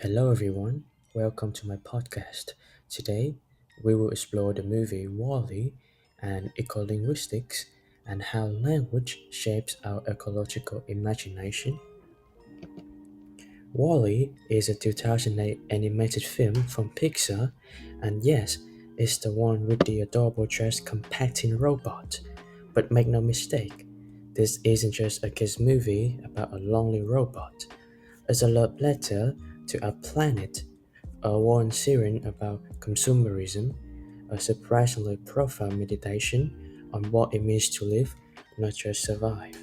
Hello, everyone. Welcome to my podcast. Today, we will explore the movie Wall-E and ecolinguistics and how language shapes our ecological imagination. Wall-E is a 2008 animated film from Pixar, and yes, it's the one with the adorable dressed compacting robot. But make no mistake, this isn't just a kids' movie about a lonely robot. It's a love letter to our planet, a warning siren about consumerism, a surprisingly profound meditation on what it means to live, not just survive.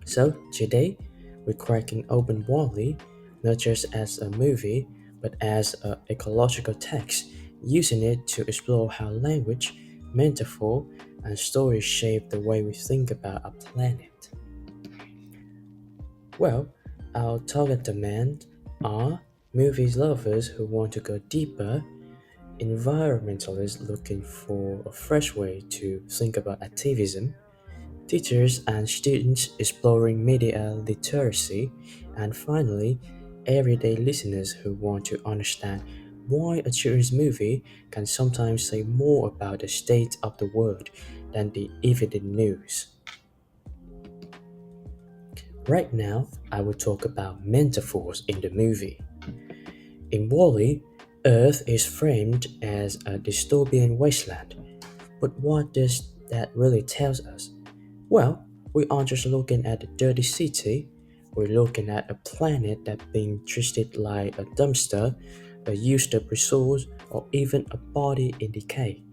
So, today, we're cracking open Wall-E not just as a movie, but as an ecological text, using it to explore how language, metaphor, and stories shape the way we think about our planet. Well, our target demand are movies lovers who want to go deeper, environmentalists looking for a fresh way to think about activism, teachers and students exploring media literacy, and finally, everyday listeners who want to understand why a children's movie can sometimes say more about the state of the world than the evident news. Right now, I will talk about metaphors in the movie. In Wall-E, Earth is framed as a dystopian wasteland. But what does that really tell us? Well, we aren't just looking at a dirty city, we're looking at a planet that's being treated like a dumpster, a used up resource, or even a body in decay.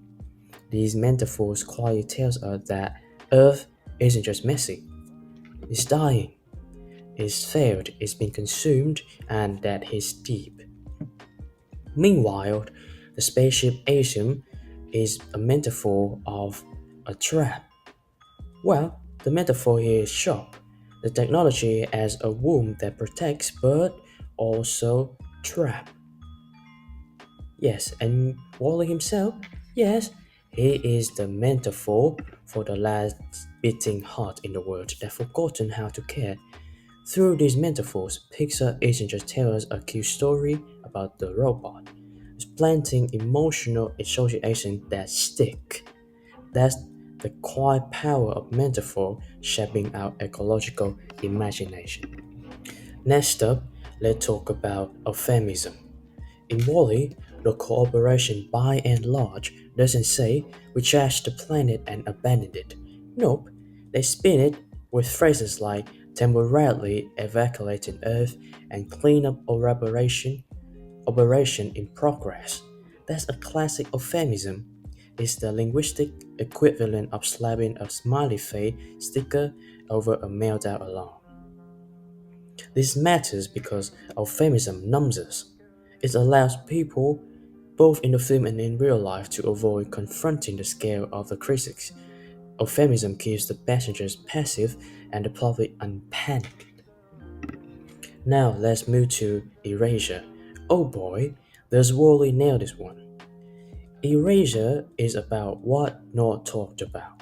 These metaphors quietly tell us that Earth isn't just messy, it's dying, it's failed, it's been consumed, and that it's deep. Meanwhile, the spaceship Asium is a metaphor of a trap. Well, the metaphor here is sharp. The technology as a womb that protects but also trap. Yes, and Wally himself, yes, he is the metaphor for the last beating heart in the world that forgotten how to care. Through these metaphors, Pixar isn't just telling us a cute story about the robot. It's planting emotional associations that stick. That's the quiet power of metaphor shaping our ecological imagination. Next up, let's talk about euphemism. In Wall-E, the cooperation by and large doesn't say we trashed the planet and abandoned it. Nope, they spin it with phrases like temporarily evacuating Earth and cleanup operation in progress. That's a classic euphemism. It's the linguistic equivalent of slapping a smiley face sticker over a meltdown alarm. This matters because euphemism numbs us. It allows people, both in the film and in real life, to avoid confronting the scale of the crisis. Euphemism keeps the passengers passive and the public unpanicked. Now let's move to erasure. Oh boy, does Wally nail this one? Erasure is about what not talked about,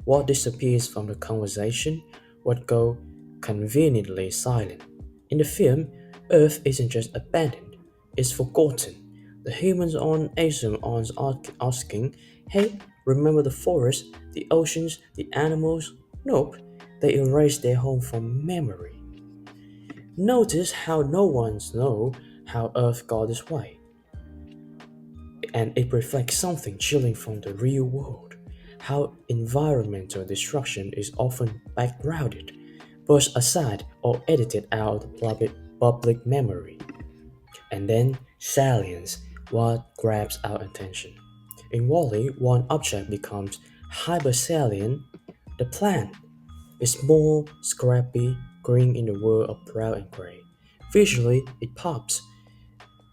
what disappears from the conversation, what go conveniently silent. In the film, Earth isn't just abandoned, it's forgotten. The humans on Asian aren't asking, hey, remember the forest, the oceans, the animals? Nope, they erase their home from memory. Notice how no one's know how Earth got this way, and it reflects something chilling from the real world. How environmental destruction is often backgrounded, pushed aside, or edited out of public memory. And then salience, what grabs our attention. In Wall-E, one object becomes hypersalient, the plant. It's small, scrappy, green in the world of brown and gray. Visually, it pops.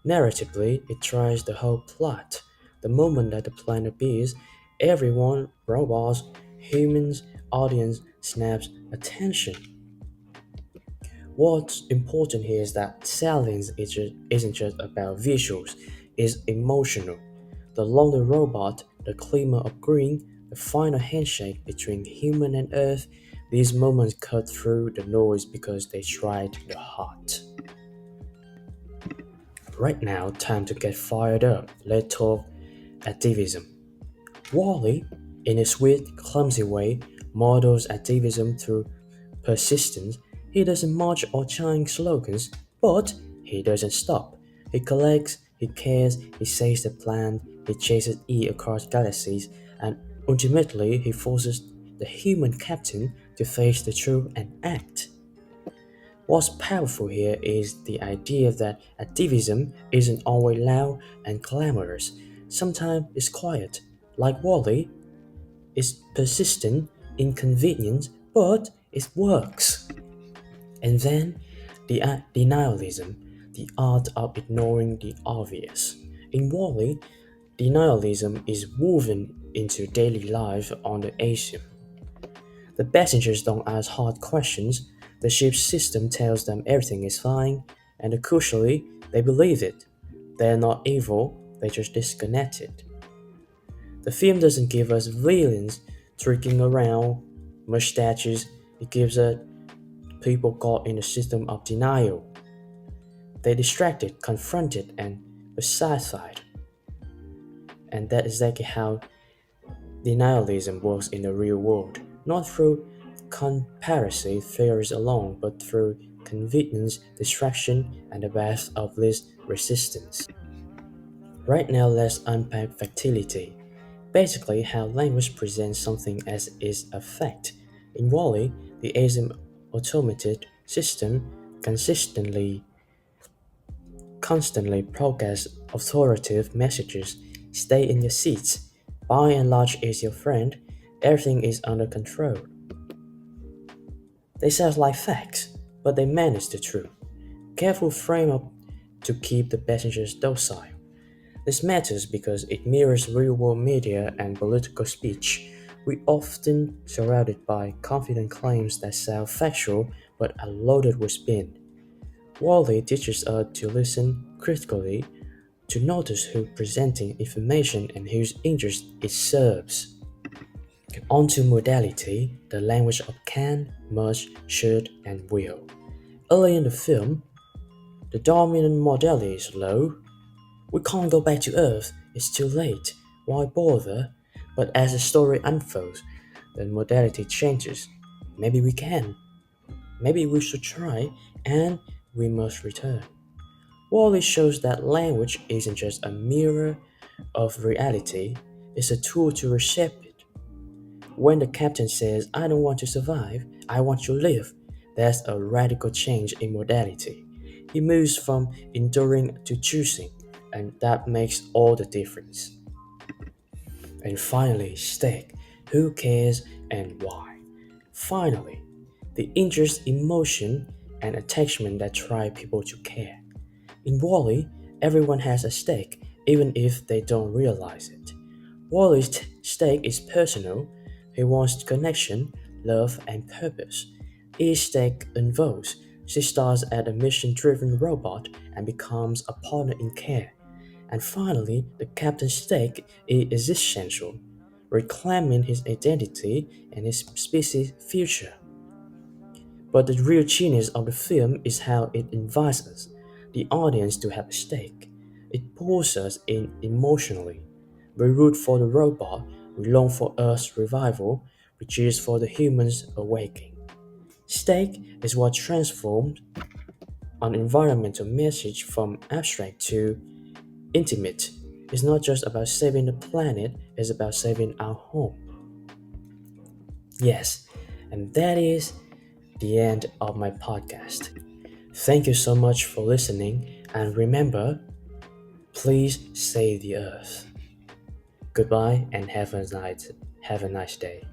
Narratively, it drives the whole plot. The moment that the plant appears, everyone, robots, humans, audience, snaps attention. What's important here is that salience isn't just about visuals, it's emotional. The lonely robot, the glimmer of green, the final handshake between human and earth, these moments cut through the noise because they strike the heart. Right now, time to get fired up. Let's talk activism. Wally, in a sweet, clumsy way, models activism through persistence. He doesn't march or chant slogans, but he doesn't stop. He collects, he cares, he says the plan, he chases E across galaxies, and ultimately he forces the human captain to face the truth and act. What's powerful here is the idea that activism isn't always loud and glamorous. Sometimes it's quiet, like Wally, it's persistent, inconvenient, but it works. And then denialism, the art of ignoring the obvious. In Wally, denialism is woven into daily life on the Axiom. The passengers don't ask hard questions, the ship's system tells them everything is fine, and crucially, they believe it. They're not evil, they're just disconnected. The film doesn't give us villains tricking around, mustaches, it gives us people caught in a system of denial. They're distracted, confronted, and satisfied. And that's exactly how denialism works in the real world, not through conspiracy theories alone, but through convenience, distraction, and the path of least resistance. Right now, let's unpack factility. Basically, how language presents something as is a fact. In Wally, the ASM automated system consistently constantly broadcasts authoritative messages. Stay in your seats. By and large is your friend. Everything is under control. They sound like facts, but they manage the truth. Careful frame up to keep the passengers docile. This matters because it mirrors real-world media and political speech. We often surrounded by confident claims that sound factual but are loaded with spin. Wally teaches us to listen critically, to notice who's presenting information and whose interest it serves. On to modality, the language of can, must, should, and will. Early in the film, the dominant modality is low. We can't go back to Earth, it's too late, why bother? But as the story unfolds, the modality changes. Maybe we can, maybe we should try, and we must return. Wally shows that language isn't just a mirror of reality, it's a tool to reshape it. When the captain says, I don't want to survive, I want to live, that's a radical change in modality. He moves from enduring to choosing, and that makes all the difference. And finally, stake. Who cares and why? Finally, the interest, emotion, and attachment that drive people to care. In Wally, everyone has a stake, even if they don't realize it. Wally's stake is personal. He wants connection, love, and purpose. Each stake involves. She starts as a mission-driven robot and becomes a partner in care. And finally, the captain's stake is existential, reclaiming his identity and his species' future. But the real genius of the film is how it invites us, the audience, to have a stake. It pulls us in emotionally. We root for the robot, we long for Earth's revival, we cheers for the humans awakening. Stake is what transformed an environmental message from abstract to intimate. It's not just about saving the planet, it's about saving our home. Yes, and that is the end of my podcast. Thank you so much for listening, and remember, please save the earth. Goodbye and have a nice day.